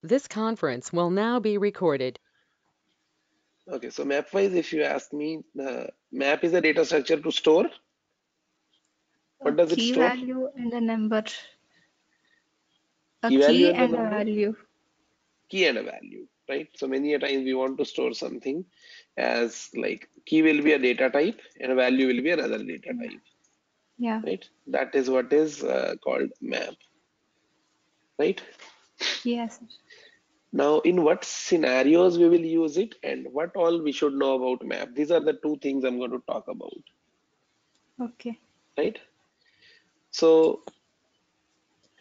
This conference will now be recorded. Okay, so map wise, if you ask me, the map is a data structure to store. A What does it key store? value and a number. A Key value key and the and a number, value. key and a value, right? So many a times we want to store something as like key will be a data type and a value will be another data Yeah. type, Yeah. right? That is what is called map, right? Yes. Now, in what scenarios we will use it and what all we should know about map. These are the two things I'm going to talk about, Okay. right? So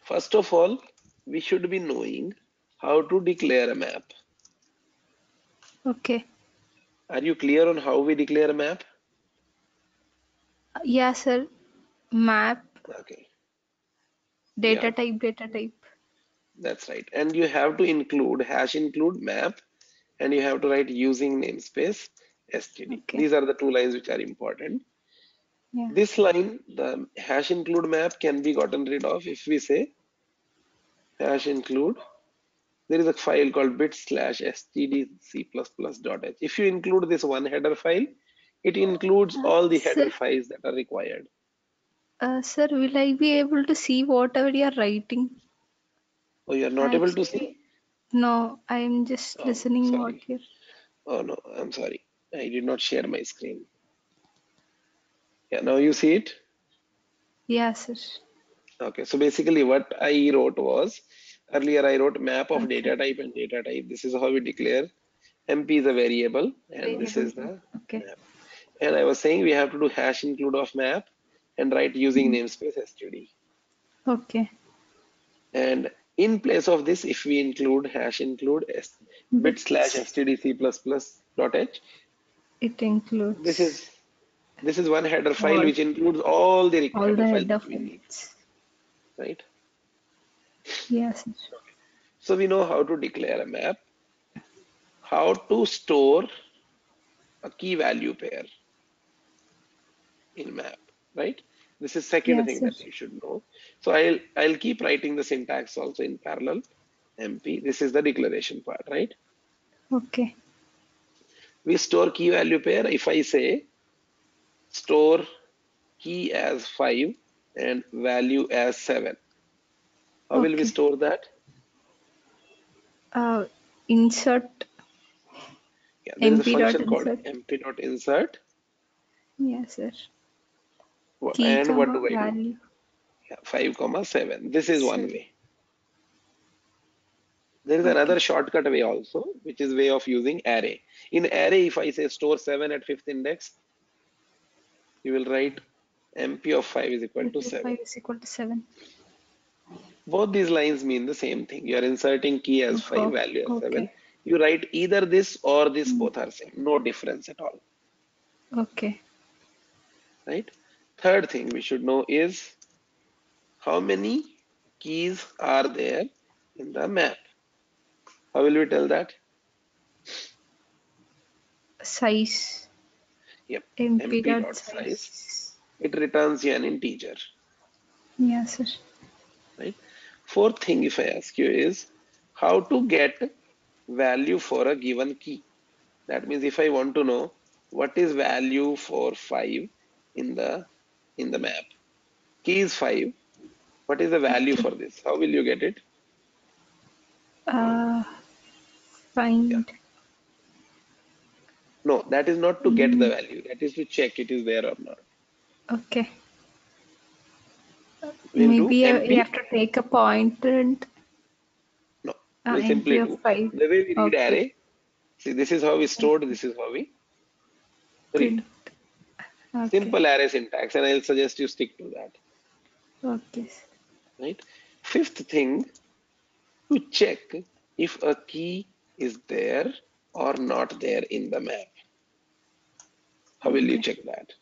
first of all, we should be knowing how to declare a map. Okay. Are you clear on how we declare a map? Yeah, sir. Map, Okay, data yeah, type, data type. that's right. And you have to include hash include map and you have to write using namespace std. Okay. These are the two lines which are important. Yeah. This line, the hash include map, can be gotten rid of if we say hash include. There is a file called bit/stdc++.h. If you include this one header file, it includes all the header Sir, files that are required. sir, will I be able to see whatever you are writing? Oh, you are not able to see? Actually, no, I'm just Oh, listening what sorry. you're. Oh, no, I'm sorry. I did not share my screen. Yeah, now you see it? Yeah, sir. Okay, so basically what I wrote was, earlier I wrote map of Okay. data type and data type. This is how we declare. MP is a variable and this Variable. is the Okay. map. And I was saying we have to do hash include of map and write using Mm. namespace std. Okay. And in place of this, if we include hash include Bits. bit/stdc++.h, It this includes is this is one header file all which includes all the all header the files header that we need, files. right? Yes, sir. So we know how to declare a map, how to store a key value pair in map, right? This is second Yes, thing sir. that you should know. So I'll keep writing the syntax also in parallel. MP, this is the declaration part, right? Okay. We store key value pair. If I say store key as 5 and value as 7, how will we Okay. store that? Uh, insert Yeah, there is a mp dot function called insert. mp.insert. Yes, sir. Key And what comma do I do? value. Yeah, 5 comma 7. This is one 7. way. There is Okay. another shortcut way also, which is way of using array. In array, if I say store 7 at fifth index, you will write mp of 5 is equal to MP of 7. 5 is equal to 7. Both these lines mean the same thing. You are inserting key as 5, Oh, value as 7. okay. You write either this or this, Mm. both are same. No difference at all, Okay. right? Third thing we should know is how many keys are there in the map. How will we tell that? Size. Yep, MP mp dot dot size. size. It returns you an integer, Yes, sir. right? Fourth thing, if I ask you, is how to get value for a given key. That means if I want to know what is value for 5 in the map, key is 5. What is the value Okay. for this? How will you get it? Uh, Yeah. find. No, that is not to get the Mm, value. That is to check it is there or not. okay. We'll do Maybe you MP. have to take a point and No, we'll MP simply of do 5. the way we read Okay. array. See, this is how we stored. This is how we read. Print. Okay. Simple array syntax, and I'll suggest you stick to that. Okay. Right. Fifth thing, to check if a key is there or not there in the map. How will you Okay. check that?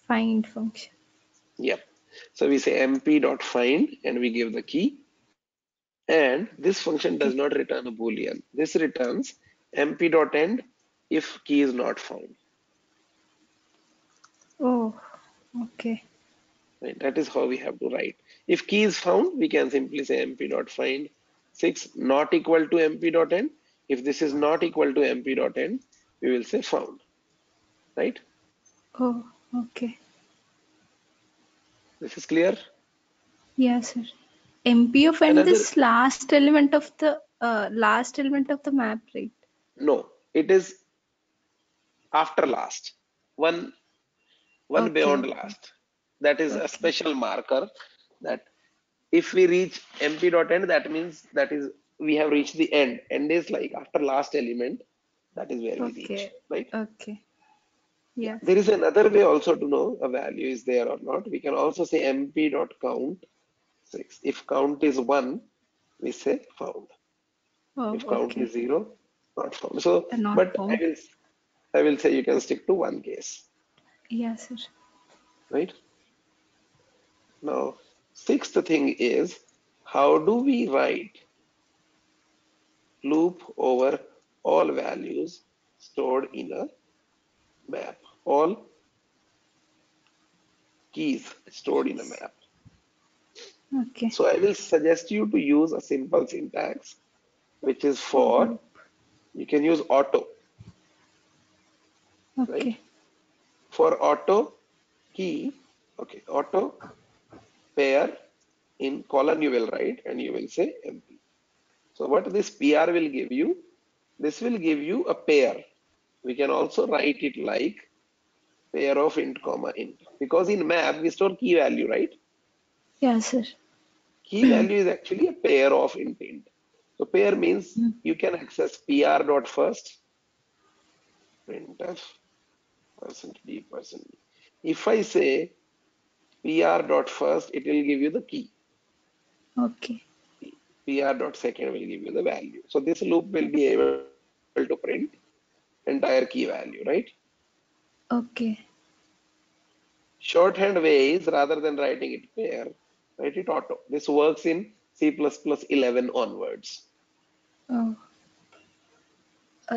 Find function. Yep. So we say mp.find and we give the key. And this function does Okay. not return a boolean. This returns mp.end if key is not found. Oh, okay. Right? That is how we have to write. If key is found, we can simply say mp.find 6 not equal to mp.end. If this is not equal to mp.end, we will say found, right? Oh, okay. This is clear. Yeah, sir. MP of end Another, is last element of the map, right? no, it is after last, one Okay, beyond okay, last. That is a okay, special marker that if we reach mp.end, that means that is we have reached the end. End is like after last element, that is where we reach, okay, right? okay. Yeah. Yes. There is another way also to know a value is there or not. We can also say mp.count 6. If count is 1, we say found. Oh, If count okay. is 0, not found. So, Not but found. I will say you can stick to one case, Yes, sir. right? Now, sixth thing is how do we write loop over all values stored in a map, all keys stored in a Keys. map. Okay. So I will suggest you to use a simple syntax, which is For for, loop. you can use auto, right? Okay. For auto key, okay, auto pair in colon you will write and you will say MP. So what this PR will give you, this will give you a pair. We can also write it like pair of int comma int, because in map we store key value, right? Yes, sir. Key value is actually a pair of int int. So pair means Mm. you can access PR dot first, printf %d%. If I say PR dot first, it will give you the key. Okay. PR dot second will give you the value. So this loop will be able to print entire key value, right? Okay. Shorthand way is rather than writing it pair, write it auto. This works in C++ 11 onwards. Oh.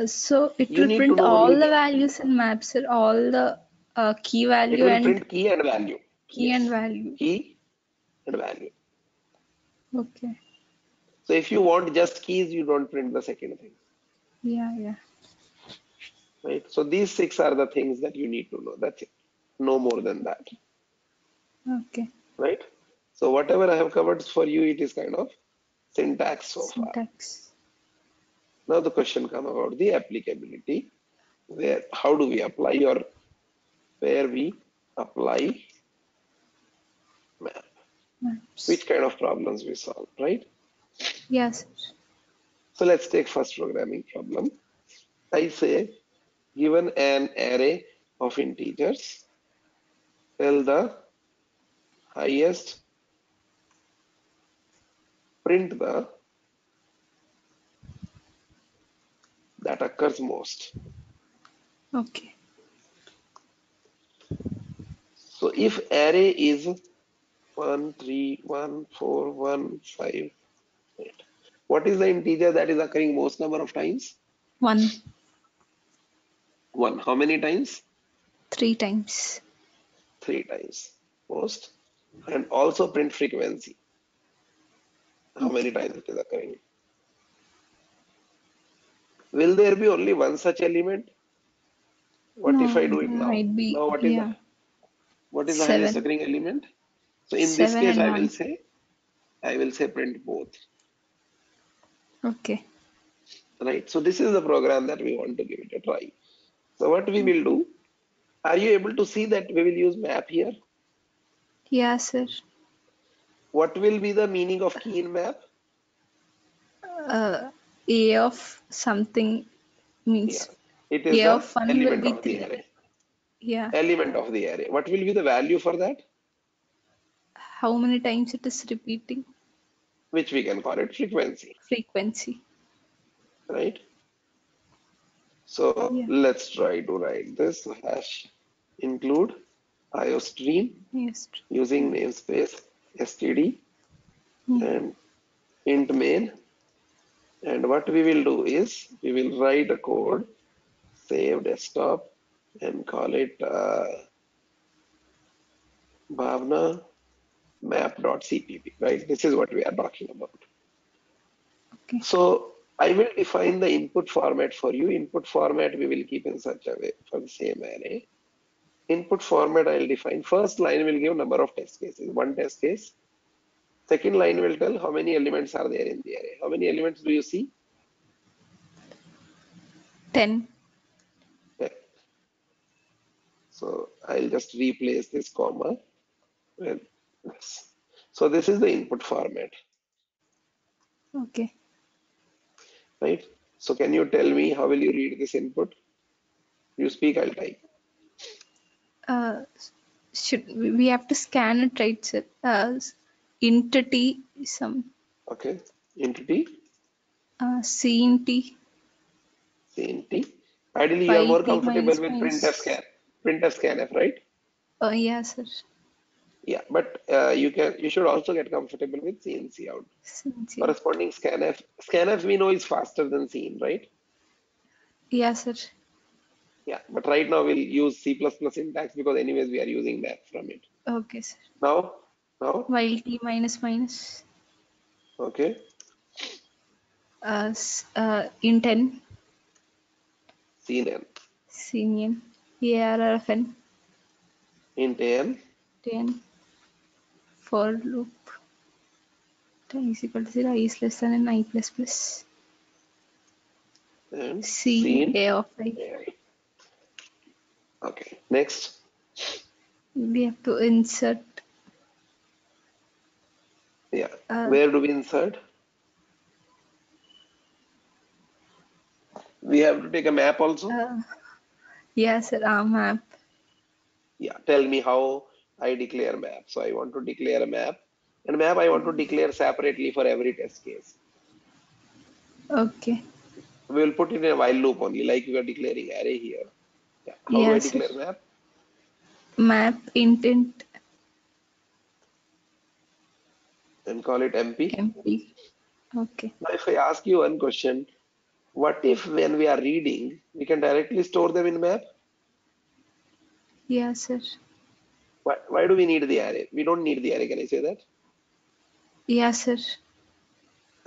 So it You will need to print know all only the that. values in maps, sir. All the key It value will and print key and value. key and Yes, value. key and value. Okay. So if you want just keys, you don't print the second thing, Yeah, yeah. right? So these six are the things that you need to know. That's it. No more than that, Okay. right? So whatever I have covered for you, it is kind of syntax so far. Syntax. Now the question comes about the applicability, where how do we apply or where we apply map, Maps. which kind of problems we solve, right? Yes, sir. So let's take first programming problem. I say, given an array of integers, tell the highest, print the that occurs most. Okay. So if array is 1, 3, 1, 4, 1, 5, 8, what is the integer that is occurring most number of times? 1. 1. How many times? 3 times. 3 times most. And also print frequency. How many Okay. times it is occurring? Will there be only one such element? What if I No, do it there now? might be, Now yeah. what is the highest 7. occurring element? So in this 7 case, and 1. I will say print both, Okay. right? So this is the program that we want to give it a try. So what we will do, are you able to see that we will use map here? Yeah, sir. What will be the meaning of key in map? Uh, A of something Yeah, means it is A the of 1 will element be of the 3. array. Yeah. Element of the array. What will be the value for that? How many times it is repeating? Which we can call it frequency, Frequency. right? So Yeah. let's try to write this hash include iostream Yes. using namespace std Yeah. and int main. And what we will do is we will write a code, save desktop, and call it Bhavna map.cpp, right? This is what we are talking about. Okay. So I will define the input format for you. Input format we will keep in such a way for the same array. Input format I'll define. First line will give number of test cases, one test case. Second line will tell how many elements are there in the array. How many elements do you see? 10. Yeah. So I'll just replace this comma with this. So this is the input format, Okay. right? So can you tell me how will you read this input? You speak, I'll type. Uh, should we have to scan it, right, sir? Entity, some Okay. Entity, CNT, CNT. Ideally, you are 5 more t comfortable minus with printf minus. scan, printf scanf, right? Yeah, sir. Yeah, but you should also get comfortable with CNC out. Sincere. Corresponding scanf. Scanf we know is faster than scene, right? Yeah, sir. Yeah, but right now we'll use C++ syntax because anyways we are using map from it. Okay, sir. Now, now, While t minus minus. okay, Inten, cnn, Sinian, ARFN, int n, 10, for loop, time is equal to 0, I is less than n, I plus plus. and C, scene. A of I. Okay, next, We have to insert yeah, uh, where do we insert? We have to take a map also. uh, yeah, sir, map. Yeah, tell me how I declare map. So I want to declare a map, and map I want to declare separately for every test case. Okay. We will put it in a while loop only, like we are declaring array here. Yeah, how do Yeah, I sir. declare map? Map intent And call it MP. MP. Okay. Now, if I ask you one question, what if when we are reading, we can directly store them in map? Yeah, sir. Why do we need the array? We don't need the array. Can I say that? Yeah, sir.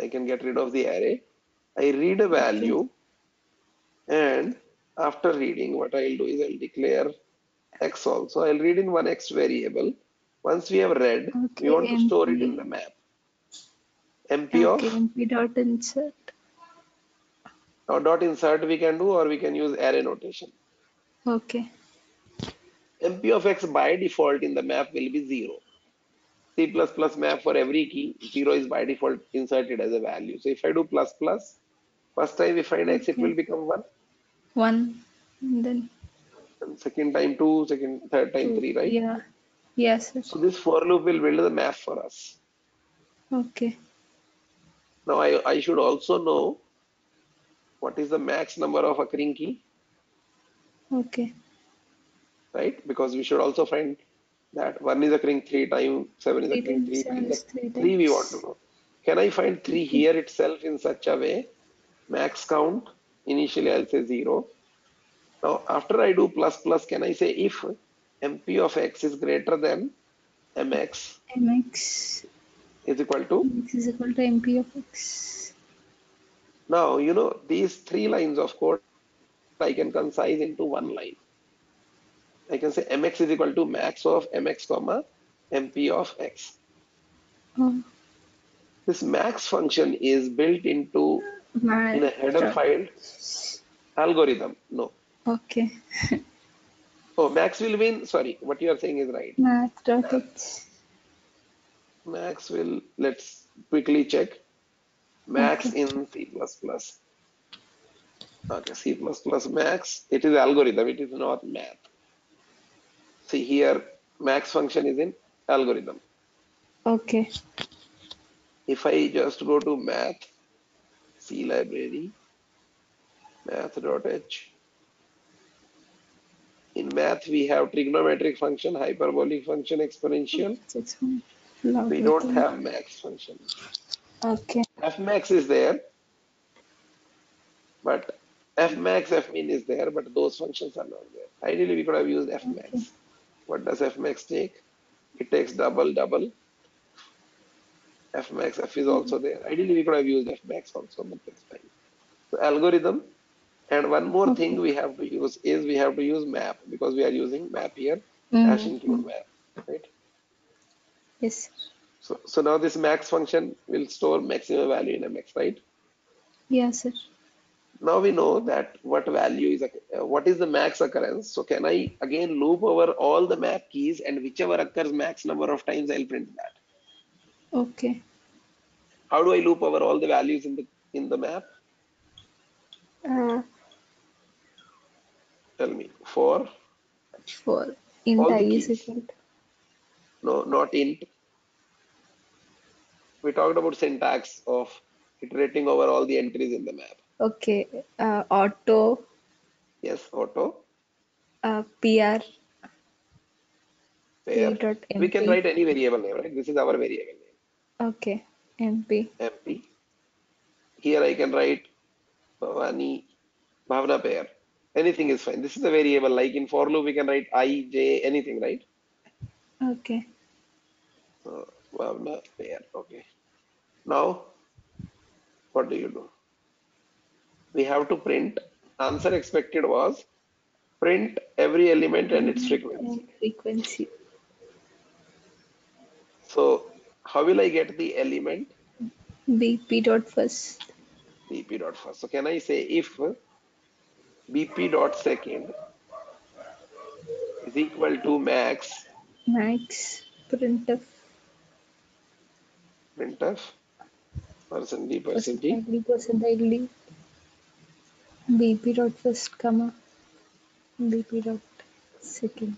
I can get rid of the array. I read a Okay. value, and after reading, what I'll do is I'll declare x also. I'll read in one x variable. Once we have read, we Okay. want to store it in the MP. map. MP Okay. of MP dot insert. now dot insert we can do, or we can use array notation. Okay. MP of x by default in the map will be 0. C++ map for every key, 0 is by default inserted as a value. So if I do plus plus, first time we find x, it Okay. will become 1. 1. And then And second time 2, third time 2. 3, right? Yeah. Yes, sir. So this for loop will build the map for us. Okay. Now I should also know what is the max number of occurring key, Okay. right? Because we should also find that 1 is occurring 3 times, 7 is 3 occurring times 3, 3 7 is is occurring 3 3 we want to times. know. Can I find 3 Okay. here itself in such a way? Max count, initially I'll say 0. Now, after I do plus plus, can I say if MP of x is greater than mx MX. is equal to? X is equal to MP of X. Now, these 3 lines of code I can concise into one line. I can say mx is equal to max of mx comma MP of x. Oh, This max function is built into in math a header dot. file algorithm. No. Okay. Oh, max will mean, sorry, what you are saying is right. Math dot X. Max will, let's quickly check. Max Okay. in C++. Okay, C++ max, it is algorithm, it is not math. See here, max function is in algorithm. Okay. If I just go to math, C library, math.h. In math, we have trigonometric function, hyperbolic function, exponential. 6 We don't logarithm. have max function. Okay. Fmax is there, but Fmax, Fmin is there, but those functions are not there. Ideally, we could have used Okay. Fmax. What does Fmax take? It takes double, double, Fmax, F is also there. Ideally, we could have used Fmax also, but that's fine. So algorithm, and one more thing Okay. we have to use is we have to use map because we are using map here, hash include Mm-hmm. map, right? Yes. So now this max function will store maximum value in MX, right? Yeah, sir. Now we know that what is the max occurrence. So can I again loop over all the map keys and whichever occurs max number of times I'll print that. Okay. How do I loop over all the values in the map? Uh, Tell me. For for int all I the is keys. equal to. No, not int. We talked about syntax of iterating over all the entries in the map. Okay. Auto Yes, auto, PR p pair. dot We can mp. write any variable name, right? This is our variable Okay. mp. name, MP. Here I can write Bhavani, Bhavna pair. Anything is fine. This is a variable. Like in for loop, we can write I, J, anything, right? Okay. So Bhavna pair. Okay. Now, what do you do? We have to print. Answer expected was print every element and its Element and frequency. frequency. So how will I get the element? bp dot first. BP dot first. So can I say if BP dot second is equal to max Max printf printf percent d percent d, percent id bp dot first comma bp dot second.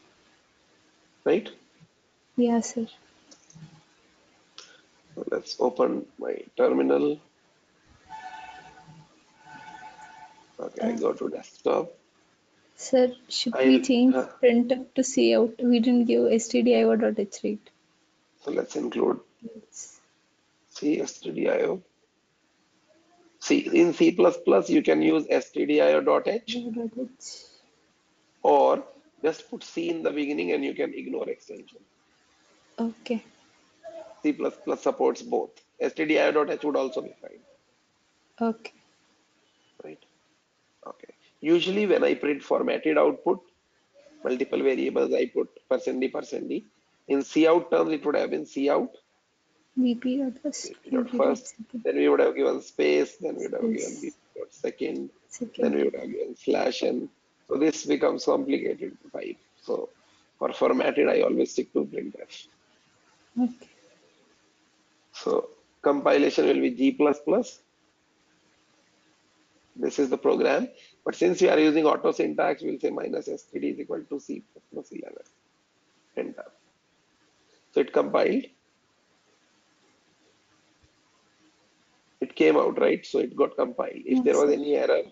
right? Yeah, sir. So let's open my terminal. Okay, I Uh, go to desktop. Sir, should we I'll change printf to cout? We didn't give stdio.h, right? so let's include Yes. C stdio. See in C++ you can use stdio.h Dot h. or just put C in the beginning and you can ignore extension. Okay. C++ supports both. stdio.h would also be fine, Okay. right? Okay. Usually when I print formatted output, multiple variables, I put percent d percent d. In cout terms, it would have been cout, vp dot first, bp dot vp dot first, second, then we would have given space, then we would have given bp space dot second, then second. we would have given slash n. So this becomes complicated to type. So for formatted, I always stick to printf. Okay. So compilation will be G++. This is the program. But since we are using auto syntax, we'll say minus std is equal to C++ 11. Enter. So it compiled. It came out, right? So it got compiled. If there Yes, was sir. any error,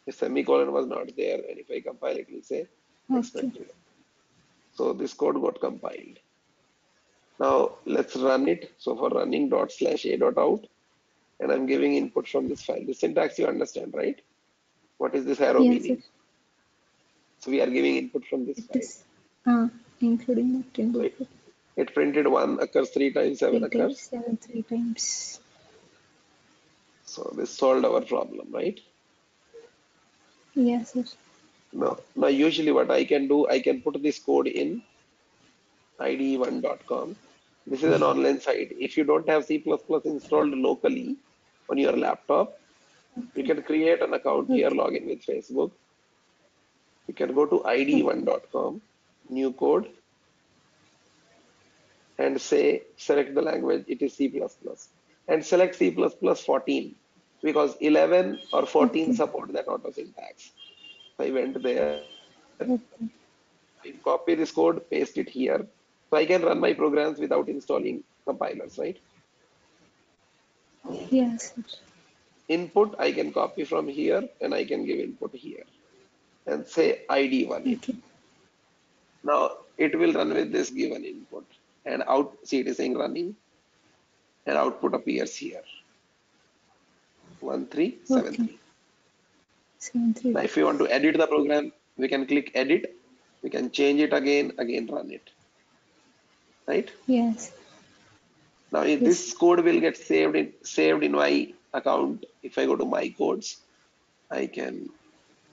the semicolon was not there, and if I compile, it will say Okay. expected. So this code got compiled. Now let's run it. So for running dot slash a dot out, and I'm giving input from this file. The syntax you understand, right? What is this arrow Yes, sir. meaning? So we are giving input from this It file. is including the So input it printed 1 occurs 3 times, 7 three times, occurs. 7 3 times. So this solved our problem, right? Yes, sir. Now usually what I can do, I can put this code in ide1.com. This is an online site. If you don't have C++ installed locally on your laptop, you Okay. can create an account here, Okay. log in with Facebook. You can go to Okay. ide1.com, new code, and say, select the language, it is C++. And select C++ 14 because 11 or 14 Okay. support that auto syntax. So I went there, Okay. I copy this code, paste it here. So I can run my programs without installing compilers, right? Yes, sir. Input I can copy from here and I can give input here and say ID1 it. Okay. Now it will run with this given input and out, see it is saying running and output appears here 1373. Okay. 7 3. Now if we want to edit the program, we can click edit. We can change it again run it, right? Yes. Now Yes. this code will get saved in my account. If I go to my codes, I can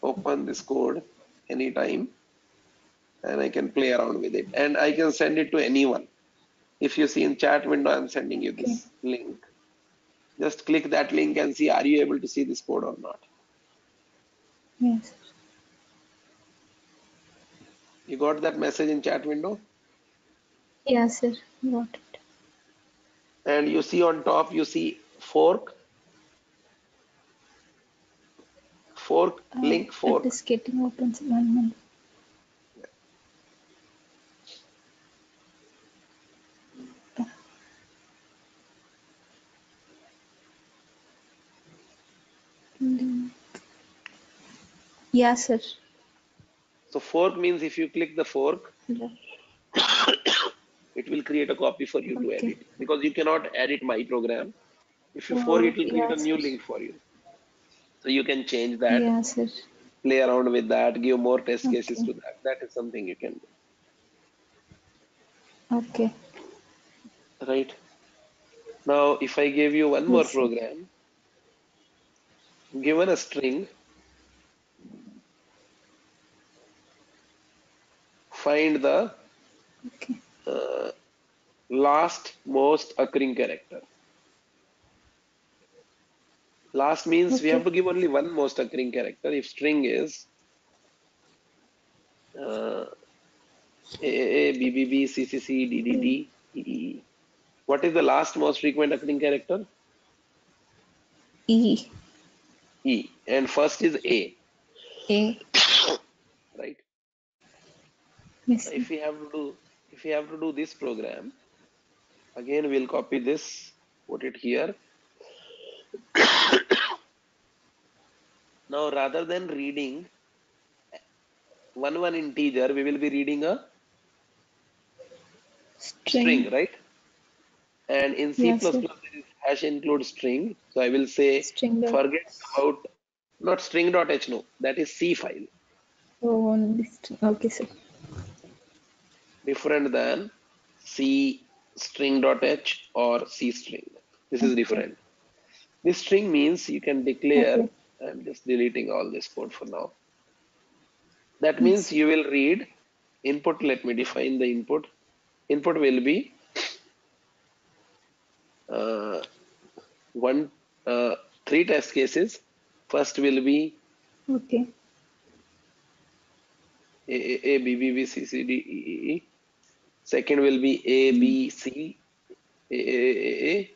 open this code anytime and I can play around with it, and I can send it to anyone. If you see in chat window, I'm sending you Okay. this link. Just click that link and see, are you able to see this code or not? Yes. You got that message in chat window? Yeah, sir. Got it. And you see on top, you see fork, link, It fork. is getting open. 1 minute. Yeah, sir. So fork means if you click the fork, Right. it will create a copy for you to Okay. edit, because you cannot edit my program. If you fork, Oh, it will create yeah, a new sir. link for you. So you can change that, Yeah, sir. play around with that, give more test cases Okay. to that. That is something you can do, Okay. right? Now, if I give you one more Yes, sir. program, given a string, find the Okay. uh, last most occurring character. Last means we have Okay. to give only one most occurring character. If string is A, B, B, B, C, C, C, D, D, Mm. D, E, E, E. What is the last most frequent occurring character? E. E. And first is A, A. right? Yes, sir. If we have to do this program, again we'll copy this, put it here. Now rather than reading one integer, we will be reading a String. string, right? And in C++, Yeah, sir. there is hash include string. So I will say, String dot. forget about, not string.h, no, that is C file, Oh, only string. Okay, sir. different than C string.h or C string. This is Okay. different. This string means you can declare, Okay. I'm just deleting all this code for now. That means Yes. you will read input. Let me define the input. Input will be uh, one, three test cases. First will be Okay. A, B, B, B, C, C, D, E, E, E. Second will be A, Mm. B, C, A.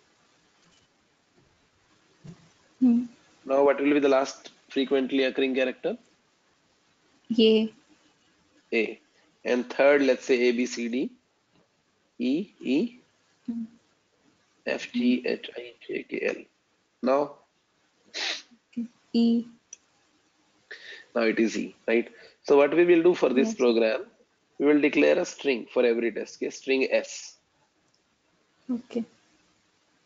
Mm. Now, what will be the last frequently occurring character? A. A. And third, let's say A, B, C, D, E, E, Mm. F, Mm. G, H, I, J, K, L. Now, Okay. E. now it is E, right? So what we will do for this Yes, sir. program, we will declare a string for every test case, string S, Okay.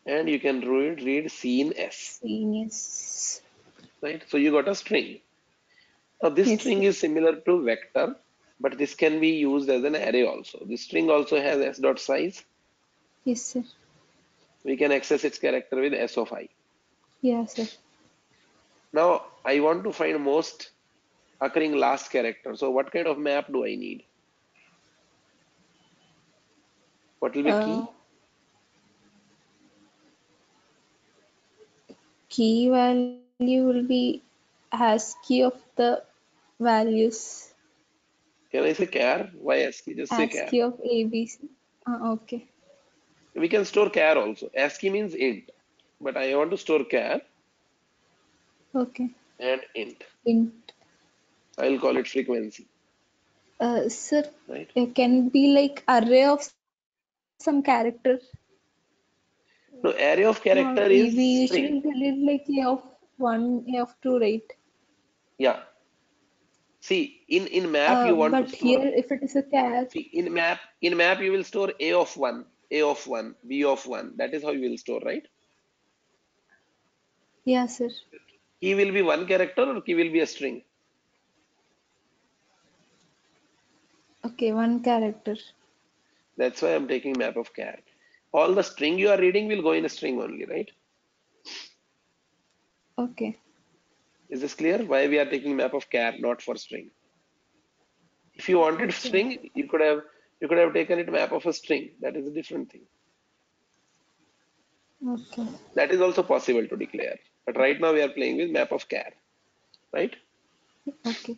and you can read C in S, Yes. right? So you got a string. Now this Yes, string sir. is similar to vector, but this can be used as an array also. This string also has s dot size. Yes, sir. We can access its character with s of I. Yeah, sir. Now I want to find most occurring last character. So what kind of map do I need? What will be Uh, key? Key value will be ASCII of the values. Can I say char? Why ASCII? Just say char. ASCII of ABC. Okay. We can store char also. ASCII means int, but I want to store char Okay. and int. Int. I'll call it frequency, Sir, right? can be like array of some character. No, array of No, character we is usually string. delete like A of one, A of two, right? Yeah. See, in map you want to But store. here, if it is a char, See, in map you will store A of one, B of one. That is how you will store, right? yeah, sir. Key will be one character or key will be a string. Okay, one character. That's why I'm taking map of char. all the string you are reading will go in a string only, right? Okay. Is this clear? Why we are taking map of char, not for string? If you wanted Okay. string, you could have taken it map of a string. That is a different thing. Okay. That is also possible to declare. But right now we are playing with map of char, right? Okay.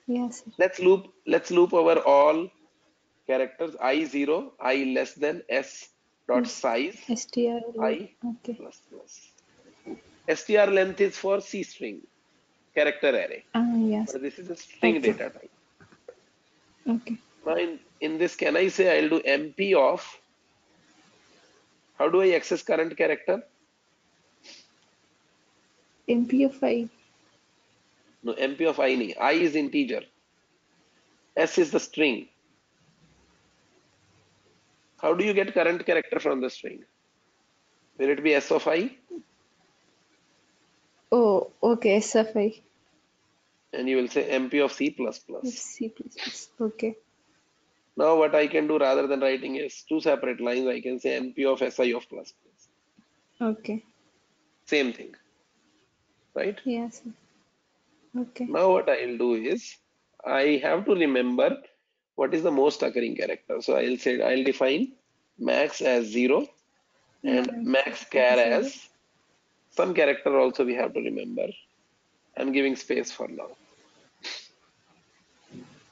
Yes, sir. Let's loop over all characters I0, I less than S dot Yes. size STR. I Okay. plus plus. STR length is for C string character array, Yes. but this is a string Okay. data type. Okay. Now in this, can I say I'll do MP of, how do I access current character? MPFI. No, MP of I nahi. I is integer. S is the string. How do you get current character from the string? Will it be S of I? Oh, okay. SFI. And you will say MP of C plus plus. C++. Okay. Now what I can do, rather than writing is two separate lines, I can say MP of SI of plus plus. Okay. Same thing, right? Yes. Sir. Okay. Now what I'll do is I have to remember what is the most occurring character. So I'll say I'll define max as 0 and max char Zero. as some character also we have to remember. I'm giving space for now.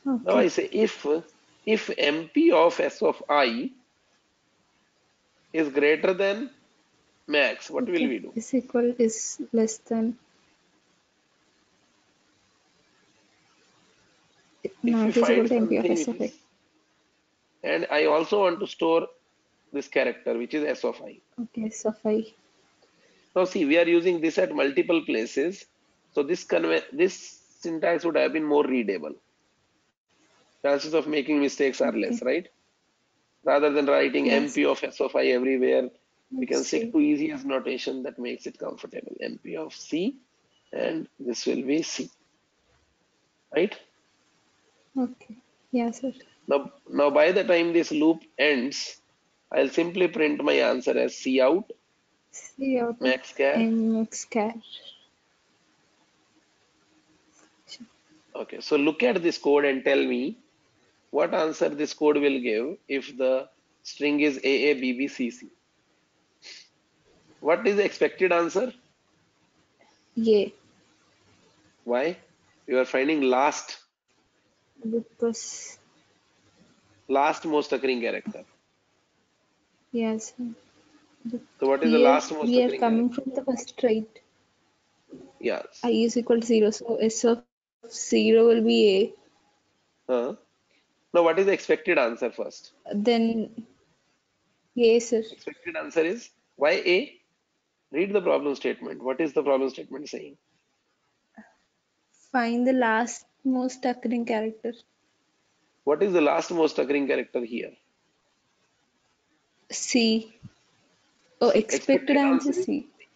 Now I Okay. say if MP of S of I is greater than max, what will Okay. we do? Is equal is less than If we not is equal find to MP of something which SFI. is, and I also want to store this character which is S of I. Okay. SFI. Now see, we are using this at multiple places. So this syntax would have been more readable. Chances of making mistakes are Okay. less, right? Rather than writing Yes. MP of S of I everywhere, we can Let's stick see. to easiest notation that makes it comfortable. MP of C, and this will be C, right? Okay. Yes, sir. Now by the time this loop ends, I'll simply print my answer as C out, C out of max char. MX car. Okay, so look at this code and tell me what answer this code will give if the string is AABBCC. What is the expected answer? Yeah. Why? You are finding Because last most occurring character. yes. But So what is the here last most we are occurring coming character? from the first trait. I Yes. is equal to 0. So S of 0 will be A. Huh? Now what is the expected answer first? Then A, sir. Expected answer is why A? Read the problem statement. What is the problem statement saying? Find the last most occurring character. What is the last most occurring character here? C. Oh, C. expected Expected answer answer is C. C.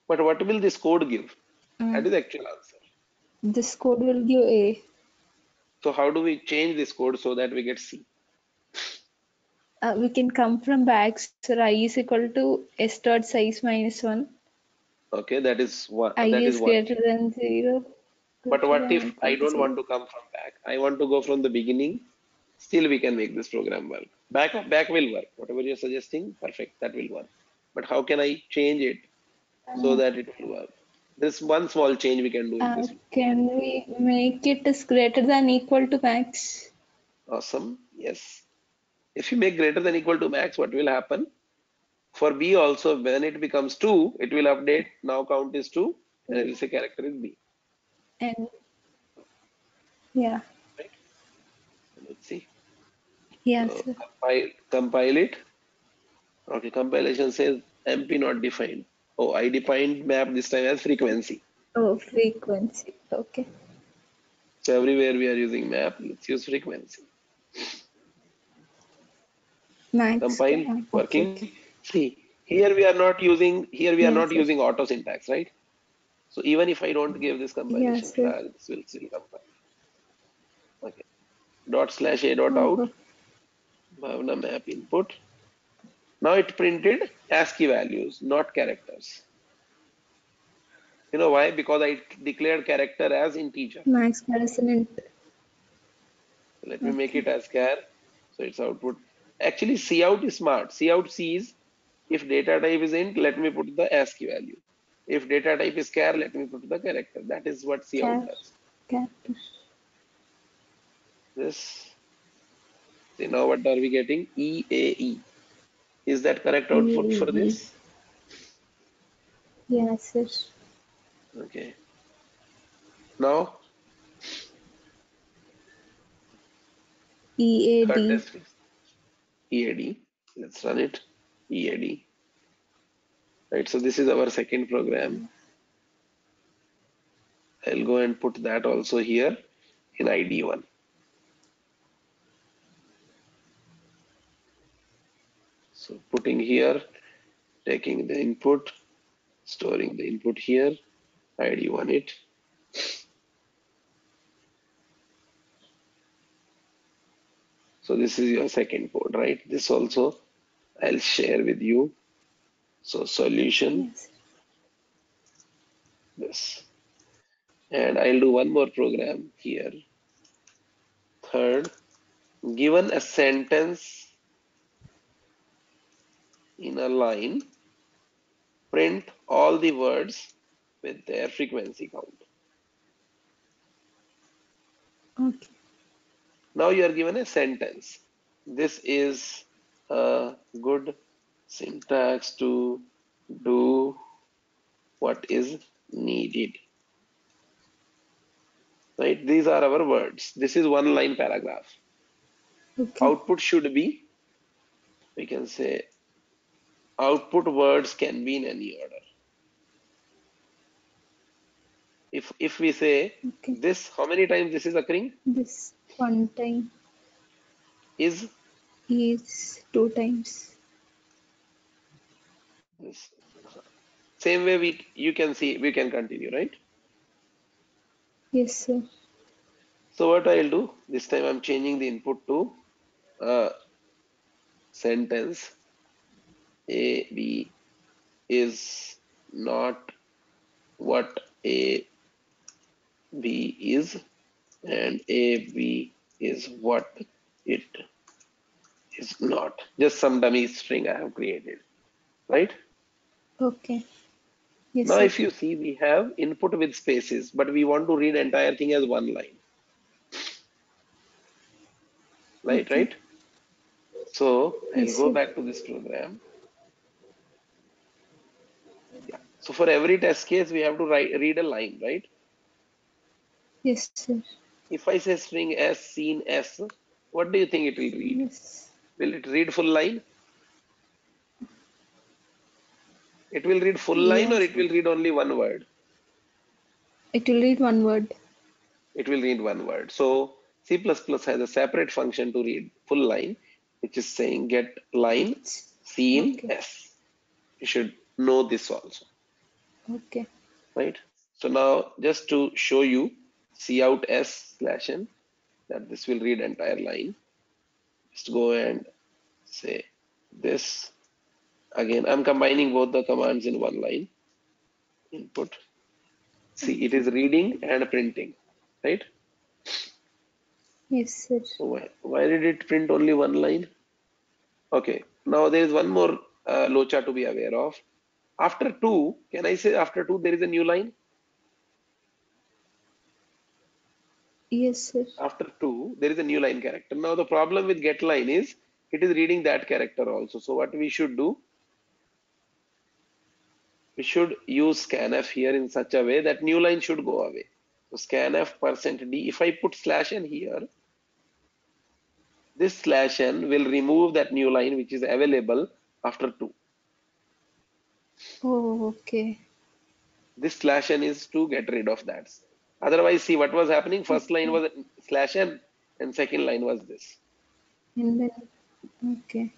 But what will this code give? Uh, That is the actual answer. this code will give A. So how do we change this code so that we get C? We can come from back. So I is equal to S dot size minus 1. Okay, that is one. I That is is one greater thing. than 0. But Greater what than or if I equal to don't 0. want to come from back? I want to go from the beginning. Still, we can make this program work. Back will work. Whatever you're suggesting, perfect. That will work. But how can I change it so Uh, that it will work? This one small change we can do in this. can we make it is greater than equal to max? Awesome. Yes. If you make greater than equal to max, what will happen? For B also, when it becomes 2, it will update. Now count is 2, and it will say character is B. And yeah, Right? Let's see. yeah, So sir. compile it. Okay, compilation says MP not defined. Oh, I defined map this time as frequency. Oh, frequency. Okay. So everywhere we are using map, let's use frequency. Max. Compile, Okay. working. See, here we are Yeah, not sir. using auto syntax, right? So even if I don't give this Yeah, compilation sir. flag, this will still compile. Okay. /a Oh, .out, oh, Bhavna map input. Now it printed ASCII values, not characters. You know why? Because I declared character as integer. Max consonant. Let me make Okay. it as char. So its output. Actually, cout is smart. Cout sees if data type is int, let me put the ASCII value. If data type is char, let me put the character. That is what cout Char. does. Character. This. See now what are we getting? EAE. Is that correct output for EAE. this? Yes, sir. Okay. Now third EAD. test is EAD. Let's run it. EAD. Right. So this is our second program. I'll go and put that also here in ID1. So putting here, taking the input, storing the input here, ID1 it. So this is your second code, right? This also I'll share with you. So solution, Yes. this. And I'll do one more program here. Third, given a sentence in a line, print all the words with their frequency count. Okay. Now you are given a sentence. This is a good syntax to do what is needed. Right? These are our words. This is one line paragraph. Okay. Output should be, we can say, output words can be in any order. If we say Okay. this, how many times this is occurring? This one time Is is 2 times. this. Same way you can see, we can continue, right? Yes, sir. So what I'll do, this time I'm changing the input to sentence A, B is not what A, B is, and A, B is what it is not. Just some dummy string I have created, right? Okay. Yes, Now, sir. if you see, we have input with spaces, but we want to read entire thing as one line, right? Okay. Right? So I'll Yes, go sir. back to this program. Yeah. So for every test case, we have to read a line, right? Yes, sir. If I say string s seen s, what do you think it will read? Yes. Will it read full line? It will read full line or Yes. it will read only one word? It will read one word. It will read one word. So C++ has a separate function to read full line, which is saying get line It's seen okay. s. You should know this also, Okay. right? So now just to show you cout s/n that this will read entire line, just go and say this. Again, I'm combining both the commands in one line. Input. See, it Okay. is reading and printing, right? Yes, sir. So why did it print only one line? Okay, now there is one more locha to be aware of. After 2, can I say after 2 there is a new line? Yes, sir. After 2, there is a new line character. Now the problem with get line is it is reading that character also. So what we should do, we should use scanf here in such a way that new line should go away. So scanf %d, if I put /n here, this /n will remove that new line which is available after 2. Oh, okay. This /n is to get rid of that. Otherwise, see what was happening. First line Okay. was /n and second line was this. And then, okay.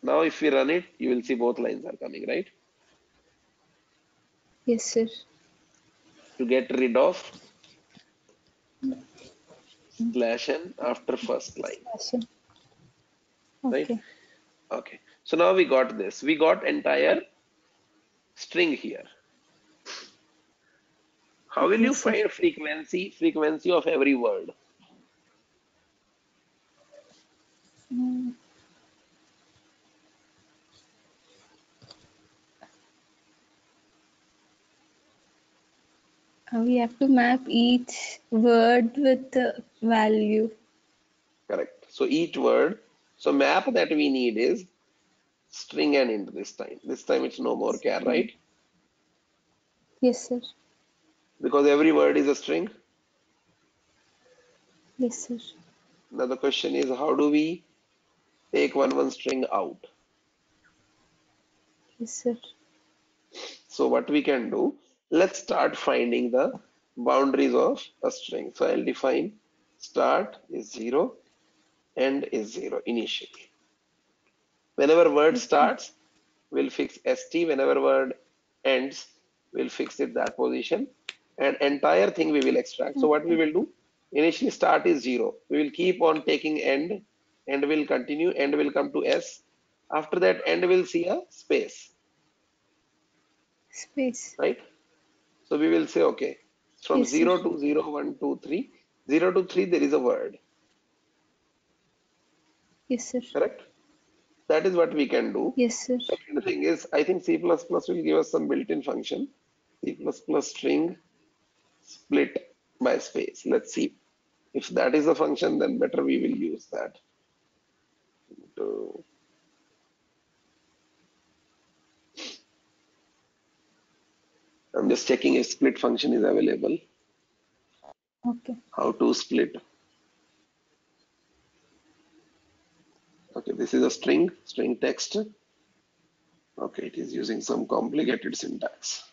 Now, if we run it, you will see both lines are coming, right? Yes, sir. To get rid of /n after first line, Session. right? Okay. Okay. So now we got this. We got entire string here. How will you Yes, sir. find frequency of every word? Mm, we have to map each word with the value. Correct. So each word, so map that we need is string and int this time. This time it's no more char, Mm, right? yes, sir. Because every word is a string. Yes, sir. Now the question is, how do we take one string out? Yes, sir. So what we can do, let's start finding the boundaries of a string. So I'll define start is 0, end is 0 initially. Whenever word Okay. starts, we'll fix st. Whenever word ends, we'll fix it that position. And entire thing we will extract. So what we Okay. will do, initially start is 0. We will keep on taking end, end will continue, end will come to s. After that, end will see a space, Space. right? So we will say, okay, from Yes, sir. 0 to 0, 1, 2, 3, 0 to 3, there is a word, Yes, sir. correct? That is what we can do. Yes, sir. Second thing is, I think C++ will give us some built-in function. C++ string split by space. Let's see. If that is a function, then better we will use that. So I'm just checking if split function is available. Okay. How to split? Okay, this is a string text. Okay, it is using some complicated syntax.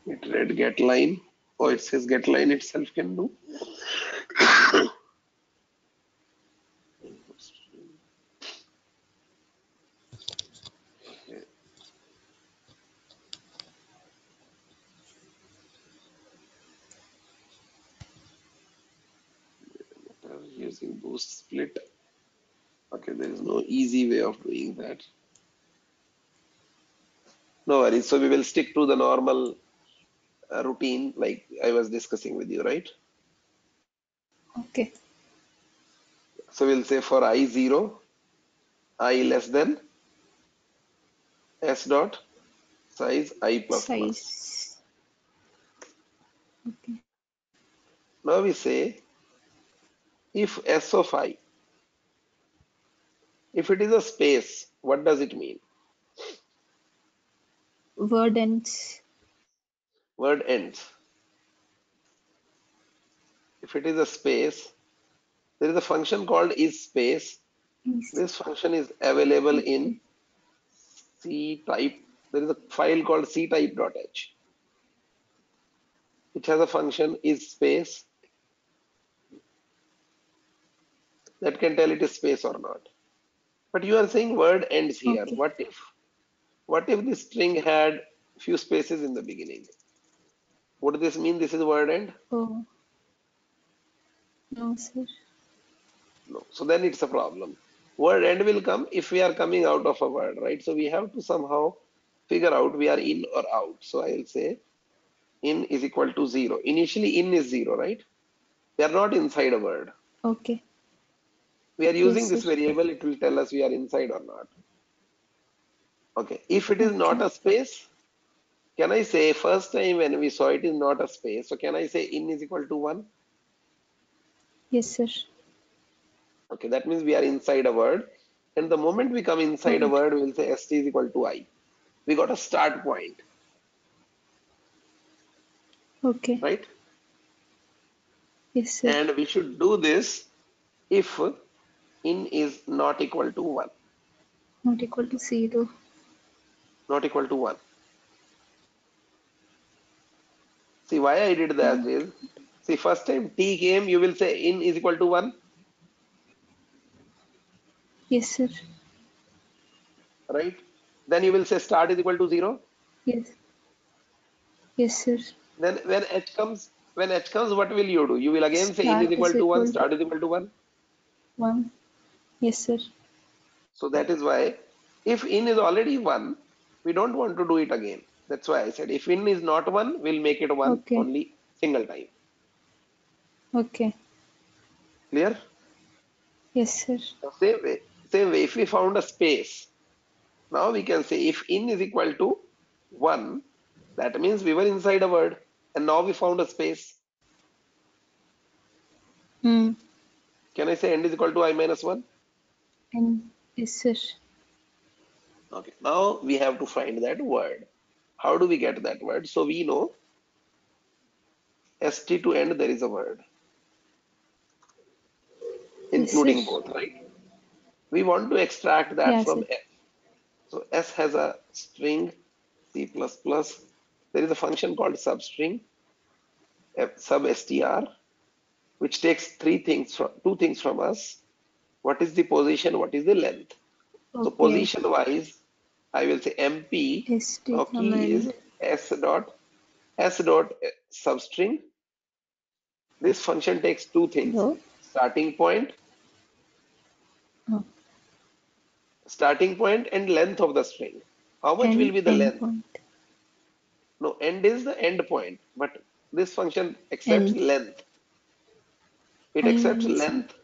It read get line. Oh, it says get line itself can do. Okay, using boost split. Okay, there is no easy way of doing that. No worries. So we will stick to the normal routine like I was discussing with you, right? Okay. So we'll say for I0, I less than s dot size I plus plus. Size. Okay. Now we say if s of I, if it is a space, what does it mean? Word ends. Word ends. If it is a space, there is a function called is space. Is. This function is available Okay. in C type. There is a file called C type.h, which has a function is space that can tell it is space or not. But you are saying word ends here. Okay. What if the string had few spaces in the beginning? Would this mean this is word end? Oh, no, sir. No. So then it's a problem. Word end will come if we are coming out of a word, right? So we have to somehow figure out we are in or out. So I'll say in is equal to 0. Initially in is 0, right? We are not inside a word. Okay. We are Yes, using sir. this variable, it will tell us we are inside or not. Okay. If it is not Okay. a space, can I say first time when we saw it is not a space, so can I say in is equal to 1? Yes, sir. Okay, that means we are inside a word. And the moment we come inside a Word. word, we'll say st is equal to I. We got a start point, Okay. right? Yes, sir. And we should do this if in is not equal to 1, Not equal to 0. not equal to 1. See, why I did that Not. is, see, first time t came, you will say in is equal to 1, Yes, sir. right? Then you will say start is equal to 0. Yes. Yes, sir. Then when h comes, when h comes, what will you do? You will again say in is Start equal is to 1, equal to start is equal to 1. 1. Yes, sir. So that is why if in is already 1, we don't want to do it again. That's why I said if in is not 1, we'll make it 1 Okay. only single time. Okay. Clear? Yes, sir. The same way, if we found a space, now we can say if in is equal to 1, that means we were inside a word and now we found a space. Hmm. Can I say end is equal to I minus 1? And yes, sir. Okay, now we have to find that word. How do we get that word? So we know st to end there is a word, Yes, sir. including both, right? We want to extract that Yeah, from sir. S. So S has a string C++. There is a function called substring, sub str, which takes two things from us. What is the position? What is the length? So Okay. position wise, I will say MP. Now ST key is command. s dot substring. This function takes two things: Hello. starting point, Oh. and length of the string. How much will And be the length? endpoint. No, end is the end point, but this function accepts End. length. It I accepts minus 1. length.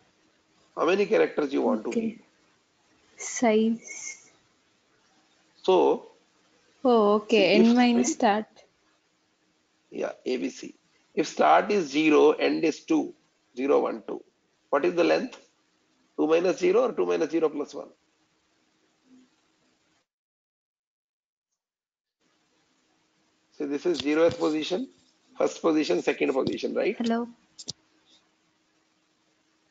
How many characters you want to Okay. read? Size. So, Oh, see okay. if N minus string, start. yeah, ABC. If start is 0, end is 2, 0, 1, 2. What is the length? 2 minus 0 or 2 minus 0 plus 1? So this is 0th position, first position, second position, right? Hello.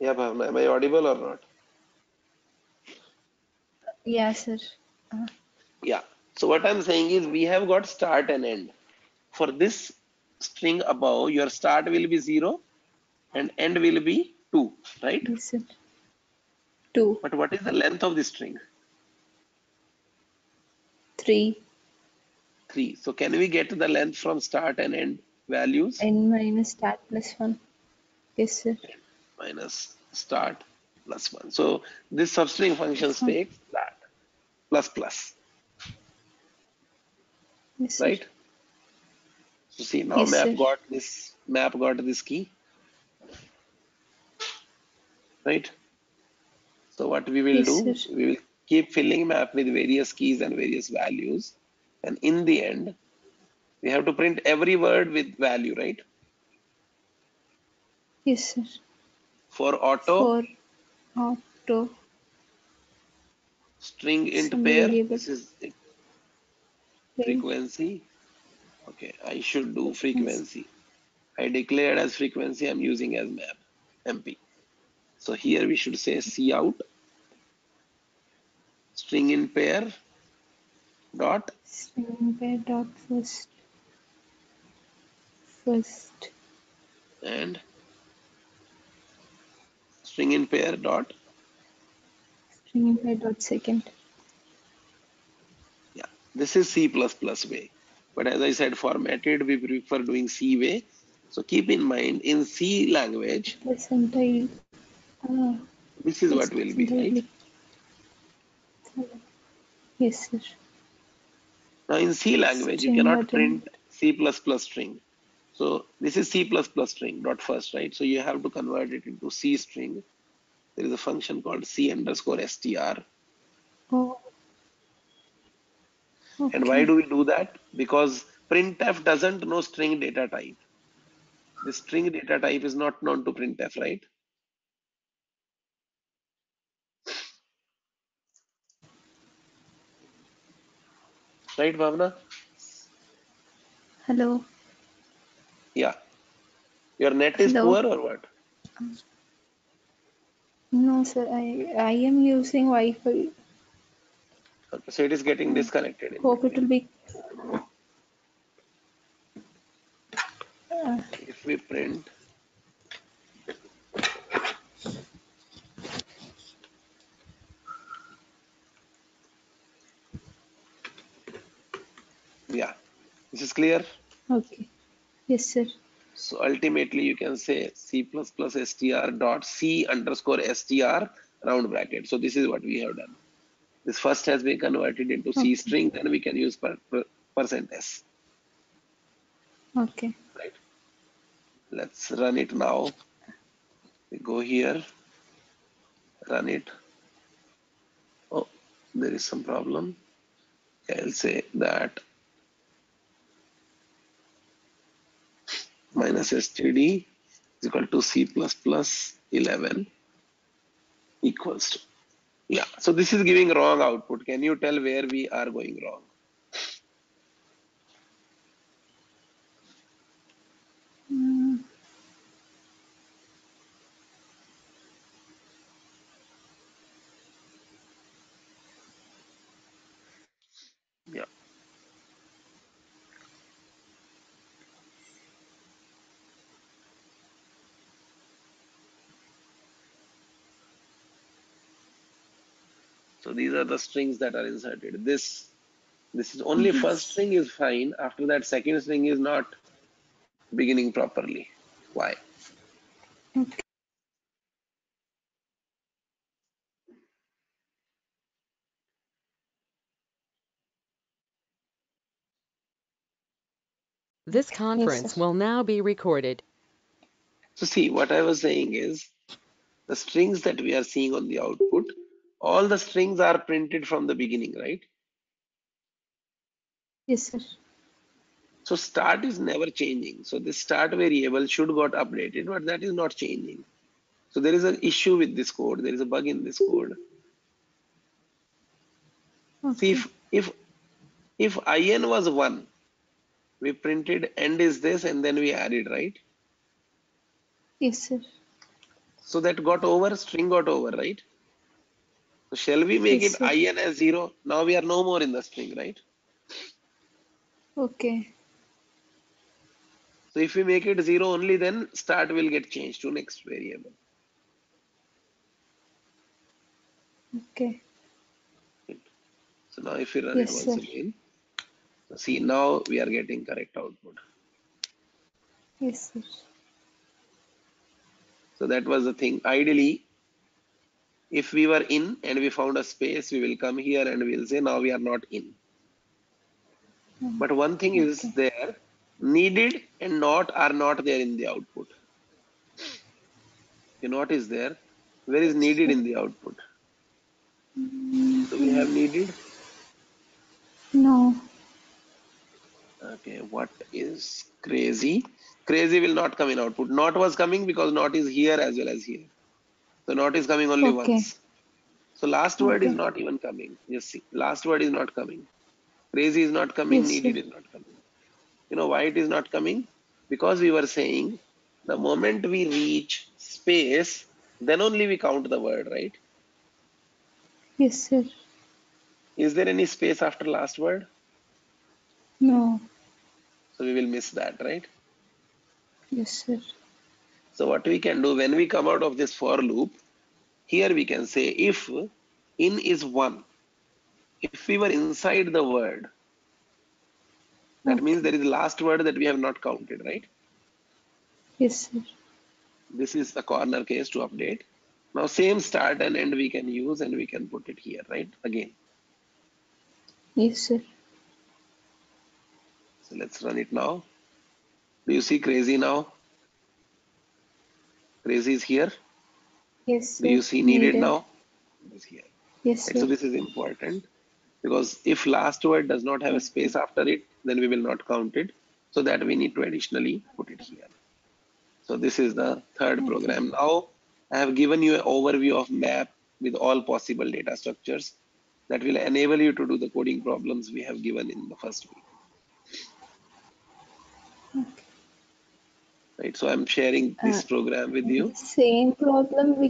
Yeah, Bhavna, am I audible or not? Yeah, sir. Yeah. So what I'm saying is we have got start and end. For this string above, your start will be 0 and end will be 2, right? Yes, sir. 2. But what is the length of the string? 3. 3. So can we get the length from start and end values? N minus start plus 1. Yes, sir. Minus start plus 1. So this substring function Plus 1. takes that plus plus, Yes, sir. right? So see now Yes, sir. map got this key, right? So what we will Yes, sir. do, we will keep filling map with various keys and various values. And in the end, we have to print every word with value, right? Yes, sir. For auto, For auto string int some pair, variable this is print frequency. Okay, I should do frequency. frequency. I declared as frequency, I'm using as map, MP. So here we should say cout string in pair dot String pair dot first and string in pair dot, string pair dot second. yeah, this is C++ way. But as I said, formatted, we prefer doing C way. So keep in mind in C language, Plus entirely. Ah, this is plus what will be, right? entirely. Yes, sir. Now in C language, you String cannot dot in. print C++ string. So this is C++ string dot first, right? So you have to convert it into C string. There is a function called C underscore str. Oh, And why okay. do we do that? Because printf doesn't know string data type. The string data type is not known to printf, right? Right, Bhavna? Hello. Yeah. Your net is Hello. poor or what? No, sir. I am using Wi-Fi. Okay, so it is getting disconnected in Hope it will between. be. Uh, If we print, yeah, this is clear. okay. Yes, sir. So ultimately you can say C++ str dot C underscore str round bracket. So this is what we have done. This first has been converted into C Okay. string, then we can use percent %s. Okay. Right? Let's run it now. We go here, run it. Oh, there is some problem. I'll say that minus std is equal to C++ 11 equals to. Yeah, so this is giving wrong output. Can you tell where we are going wrong? Mm, Yeah, so these are the strings that are inserted. This is only first yes. string is fine. After that, second string is not beginning properly. Why? Okay. This Yes, sir. conference will now be recorded. So see, what I was saying is the strings that we are seeing on the output, all the strings are printed from the beginning, right? Yes, sir. So start is never changing. So this start variable should got updated, but that is not changing. So there is an issue with this code. There is a bug in this code. See, Okay. if in was 1, we printed end is this and then we added, right? Yes, sir. So that got over, string got over, right? So shall we make Yes, it sir. in as 0? Now we are no more in the string, right? Okay. So if we make it 0 only, then start will get changed to next variable. Okay. So now if we run it Yes, once sir. again, so see now we are getting correct output. Yes, sir. So that was the thing. Ideally, if we were in and we found a space, we will come here and we'll say now we are not in. Mm, But one thing is okay. there, needed and not are not there in the output. You notice there, where is Yes, needed sir. in the output? Do we have Mm, needed? no. Okay, what is crazy? Crazy will not come in output. Not was coming because not is here as well as here. So not is coming only Okay. once. So last word is Okay. not even coming. Just see, last word is not coming. Crazy is not coming, Yes, sir. needed is not coming. You know why it is not coming? Because we were saying the moment we reach space, then only we count the word, right? Yes, sir. Is there any space after last word? No. So we will miss that, right? Yes, sir. So what we can do when we come out of this for loop, here we can say if in is 1, if we were inside the word, that means Okay. there is the last word that we have not counted, right? Yes, sir. This is the corner case to update. Now same start and end we can use and we can put it here, right? Again. Yes, sir. So let's run it now. Do you see crazy now? Crazy is here. Yes, Do sir. you see needed Needed. now? It is here. Yes, Right, so sir. this is important because if last word does not have a Okay. space after it, then we will not count it. So that we need to additionally put it here. So this is the third Okay. program. Now I have given you an overview of map with all possible data structures that will enable you to do the coding problems we have given in the first week. Okay. Right, so I'm sharing Uh, this program with the you. same problem we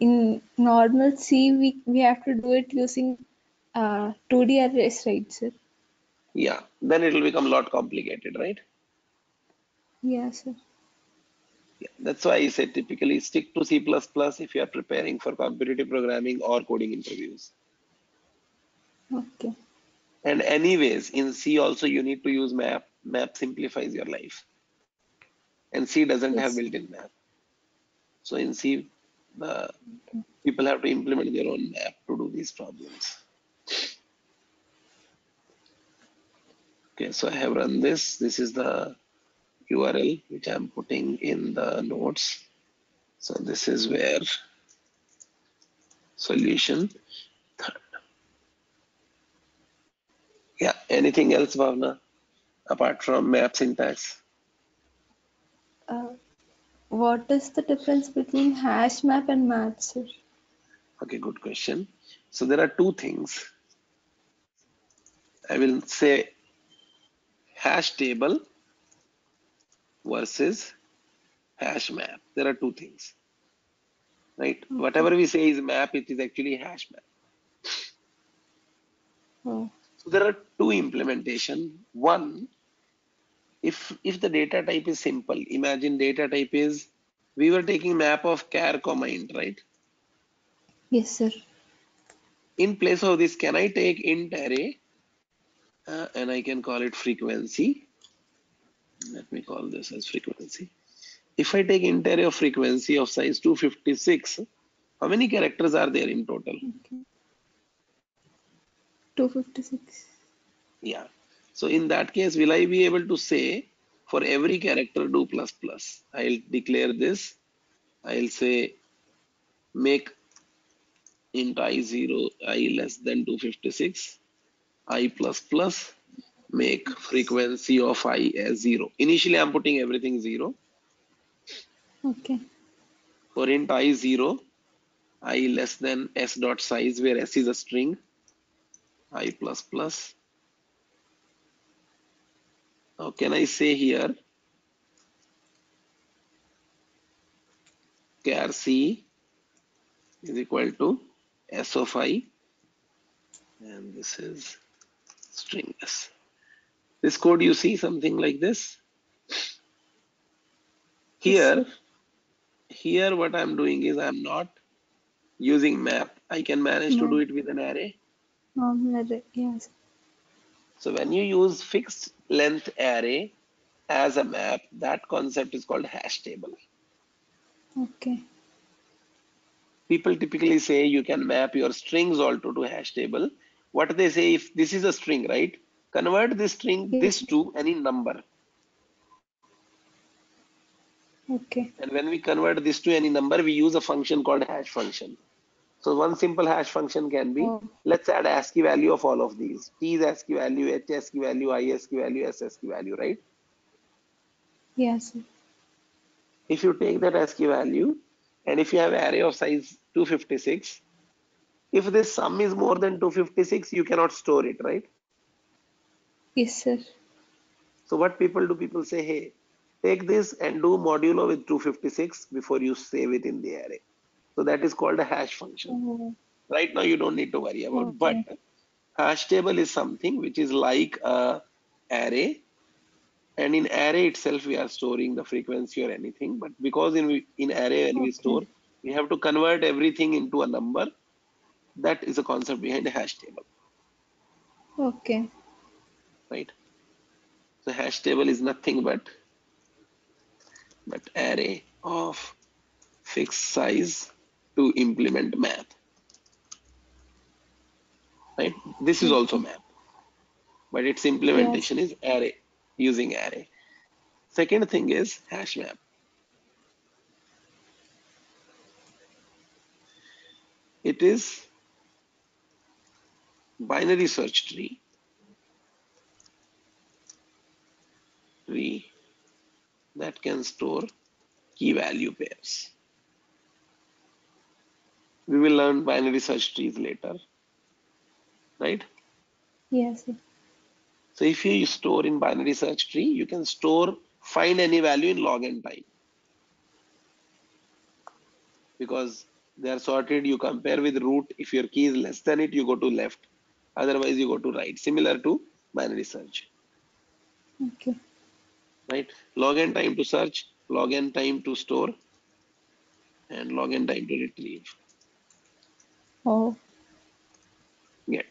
in normal C we have to do it using 2D arrays, right, sir? Yeah, then it will become a lot complicated, right? Yes, sir. Yeah, that's why I said typically stick to C++ if you are preparing for competitive programming or coding interviews. Okay. And anyways, in C also you need to use map. Map simplifies your life. and C doesn't have Yes. built-in map. So in C, the people have to implement their own map to do these problems. Okay, so I have run this. This is the URL which I'm putting in the notes. So this is where solution. Yeah, anything else, Bhavna, apart from map syntax? Uh, what is the difference between hash map and map, sir? Okay, good question. So there are two things. I will say hash table versus hash map. There are two things, right? Okay. Whatever we say is map, it is actually hash map. Oh, So there are two implementation. One, if the data type is simple, imagine data type is, we were taking map of char comma int, right? yes, sir. In place of this, can I take int array and I can call it frequency? Let me call this as frequency. If I take int array of frequency of size 256, how many characters are there in total? Okay. 256. Yeah. So in that case, will I be able to say for every character do plus plus? I'll declare this. I'll say make int I0 I less than 256, I plus plus, make frequency of I as 0. Initially, I'm putting everything 0. Okay. For int I0, I less than s dot size, where s is a string, I plus plus. Now, can I say here char c is equal to s of I, and this is string s. This code you see something like this. Yes, sir. Here what I'm doing is I'm not using map. I can manage to do Map. it with an array. Yes. So when you use fixed length array as a map, that concept is called hash table. Okay. People typically say you can map your strings also to hash table. What they say, if this is a string, right? Convert this string Yes, this sir. to any number. Okay. And when we convert this to any number, we use a function called hash function. So one simple hash function can be, Oh, let's add ASCII value of all of these. T is ASCII value, H ASCII value, I ASCII value, S ASCII value, right? yes, sir. If you take that ASCII value, and if you have array of size 256, if this sum is more than 256, you cannot store it, right? Yes, sir. So what people do, people say, hey, take this and do modulo with 256 before you save it in the array. So that is called a hash function. Oh, Right now you don't need to worry about, but okay. hash table is something which is like a array, and in array itself we are storing the frequency or anything, but because in array when we Okay. store, we have to convert everything into a number. That is the concept behind a hash table, Okay. right? So hash table is nothing but array of fixed size to implement math, right? This is also Okay. math, but its Yes. implementation is array, using array. Second thing is hash map. It is binary search tree that can store key value pairs. We will learn binary search trees later, right? Yes, sir. So if you store in binary search tree, you can find any value in log n time, because they are sorted. You compare with root. If your key is less than it, you go to left. Otherwise, you go to right. Similar to binary search, Okay. right? Log n time to search, log n time to store, and log n time to retrieve. Oh, Get.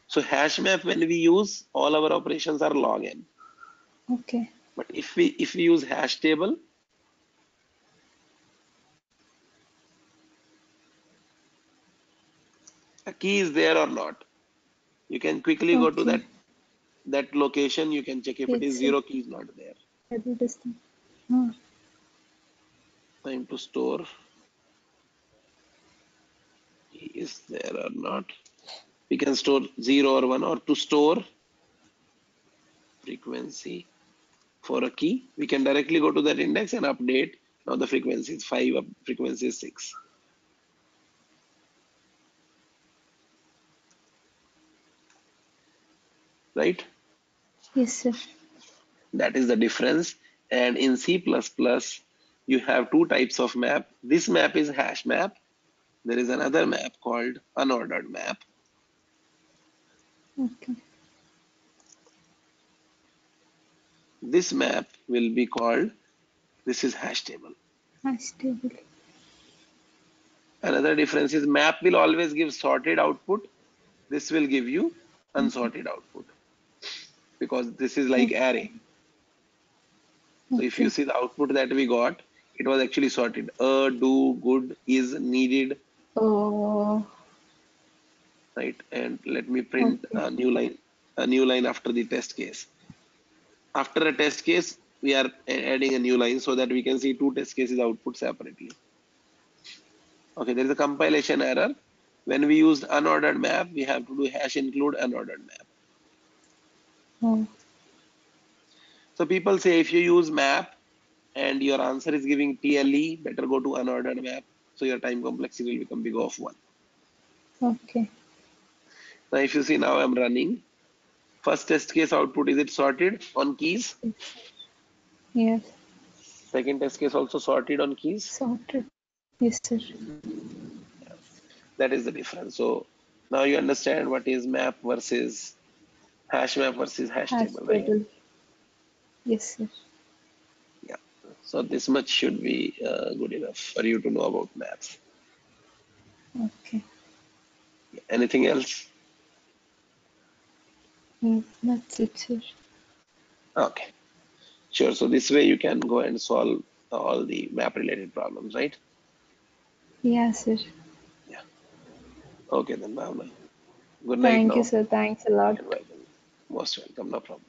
So hash map, when we use, all our operations are log n. okay. But if we use hash table, a key is there or not. You can quickly go to Okay. that location. You can check if it is Yes, sir. zero, key is not there. That is the. Oh, Time to store, key is there or not. We can store 0 or 1, or to store frequency for a key, we can directly go to that index and update. Now the frequency is 5, frequency is 6, right? yes, sir. That is the difference. And in C++, you have two types of map. This map is hash map. There is another map called unordered map. Okay. This map will be called, this is hash table. Hash table. Another difference is map will always give sorted output. This will give you unsorted output because this is like Okay. array. So if you Okay. see the output that we got, it was actually sorted. Do, good, is, needed, Oh, right? And let me print okay. a new line after the test case. After a test case, we are adding a new line so that we can see two test cases output separately. Okay, there is a compilation error. When we used unordered map, we have to do hash include unordered map. Oh, So people say if you use map and your answer is giving TLE, better go to unordered map. So your time complexity will become big of 1. okay. Now if you see now I'm running. First test case output, is it sorted on keys? Yes. Second test case also sorted on keys. Sorted. Yes, sir. That is the difference. So now you understand what is map versus hash Hash table, right? table. Yes, sir. Yeah. So this much should be good enough for you to know about maps. Okay. Anything else? That's it, sir. Okay, sure. So this way you can go and solve all the map related problems, right? Yeah, sir. Yeah. Okay then, Bhavna. Good night Thank you, now. sir. Thanks a lot. You're welcome. Most welcome. No problem.